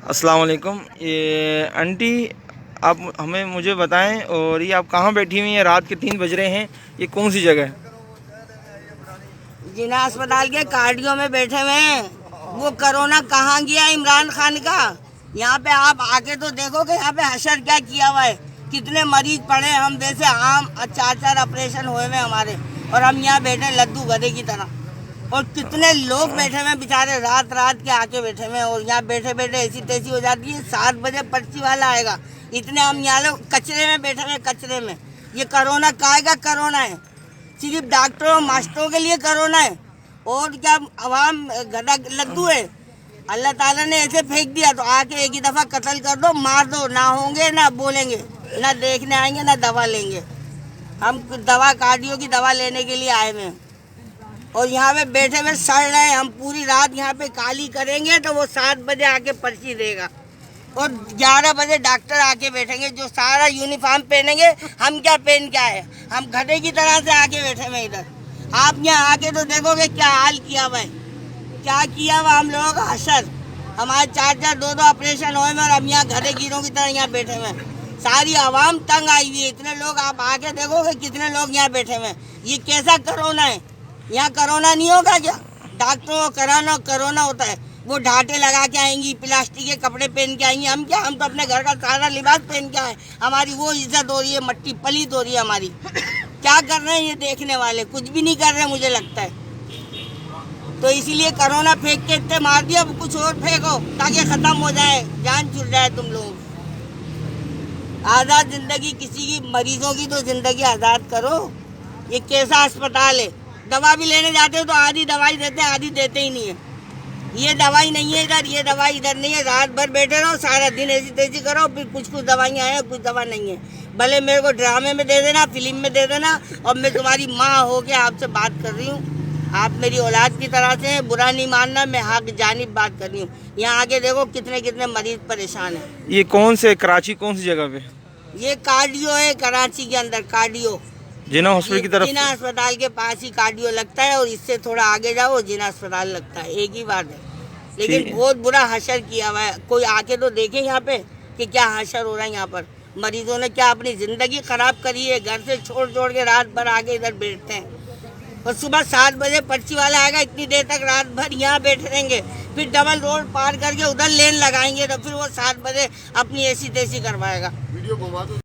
अस्सलाम वालेकुम। ये आंटी, आप मुझे बताएं, और ये आप कहाँ बैठी हुई हैं? रात के 3 बज रहे हैं, ये कौन सी जगह है? जिना अस्पताल के कार्डियो में बैठे हुए हैं। वो कोरोना कहाँ गया इमरान खान का? यहाँ पे आप आके तो देखो कि यहाँ पे हशर क्या किया हुआ है। कितने मरीज पड़े, हम जैसे आम 4-4 ऑपरेशन हुए हुए हमारे, और हम यहाँ बैठे लद्दू गधे की तरह। और कितने लोग बैठे हुए बेचारे, रात रात के आके बैठे हुए, और यहाँ बैठे बैठे ऐसी तैसी हो जाती है। 7 बजे पर्ची वाला आएगा, इतने हम यहाँ लोग कचरे में बैठे हुए, कचरे में। ये कोरोना काहेगा? कोरोना है सिर्फ डॉक्टरों मास्टरों के लिए कोरोना है, और क्या अवाम गधा लद्दू है? अल्लाह ताला ने ऐसे फेंक दिया तो आके एक ही दफ़ा कत्ल कर दो, मार दो। ना होंगे, ना बोलेंगे, ना देखने आएंगे, ना दवा लेंगे। हम दवा कार्डियो की दवा लेने के लिए आए हुए हैं, और यहाँ पे बैठे हुए सड़ रहे हैं। हम पूरी रात यहाँ पे काली करेंगे तो वो 7 बजे आके पर्ची देगा, और 11 बजे डॉक्टर आके बैठेंगे जो सारा यूनिफॉर्म पहनेंगे। हम क्या पहन के आए? हम गधे की तरह से आके बैठे हुए इधर। आप यहाँ आके तो देखोगे क्या हाल किया हुआ है, क्या किया हुआ हम लोगों का हशर। हमारे 4-4 2-2 ऑपरेशन हुए और हम यहाँ गधे गिरों की तरह यहाँ बैठे हुए हैं। सारी आवाम तंग आई हुई है, इतने लोग। आप आके देखोगे कितने लोग यहाँ बैठे हुए हैं। ये कैसा कोरोना है? यहाँ कोरोना नहीं होगा क्या? डॉक्टरों को कोरोना होता है, वो ढाटे लगा के आएंगी, प्लास्टिक के कपड़े पहन के आएंगी। हम क्या? हम तो अपने घर का सारा लिबास पहन के आए। हमारी वो इज्जत हो रही है, मट्टी पलीत हो रही है हमारी। क्या कर रहे हैं ये देखने वाले? कुछ भी नहीं कर रहे मुझे लगता है। तो इसीलिए कोरोना फेंक के इतने मार दिया, अब कुछ और फेंको ताकि खत्म हो जाए, जान छूट जाए तुम लोगों की। आज़ाद जिंदगी किसी की, मरीजों की तो जिंदगी आज़ाद करो। ये कैसा अस्पताल है? दवा भी लेने जाते हो तो आधी दवाई देते हैं, आधी देते ही नहीं है। ये दवाई नहीं है इधर, ये दवाई इधर नहीं है। रात भर बैठे रहो, सारा दिन ऐसी तैसी करो, फिर कुछ दवाइयाँ हैं, कुछ दवा नहीं है। भले मेरे को ड्रामे में दे देना, फिल्म में दे देना, और मैं तुम्हारी माँ हो के आपसे बात कर रही हूँ। आप मेरी औलाद की तरह से, बुरा नहीं मानना, मैं हक जानिब बात कर रही हूँ। यहाँ आके देखो कितने कितने मरीज परेशान हैं। ये कौन से कराची, कौन सी जगह पे? ये कार्डियो है, कराची के अंदर कार्डियो। जिना हॉस्पिटल की तरफ? जिना अस्पताल के पास ही कार्डियो लगता है, और इससे थोड़ा आगे जाओ जिना अस्पताल लगता है, एक ही बात है। लेकिन बहुत बुरा हशर किया हुआ है। कोई आके तो देखे यहाँ पे कि क्या हशर हो रहा है यहाँ पर। मरीजों ने क्या अपनी जिंदगी खराब करी है? घर से छोड़ छोड़ के रात भर आके इधर बैठते हैं, और सुबह 7 बजे पर्ची वाला आएगा, इतनी देर तक रात भर यहाँ बैठे रहेंगे। फिर डबल रोड पार करके उधर लेन लगाएंगे, तो फिर वो 7 बजे अपनी ऐसी तैसी करवाएगा।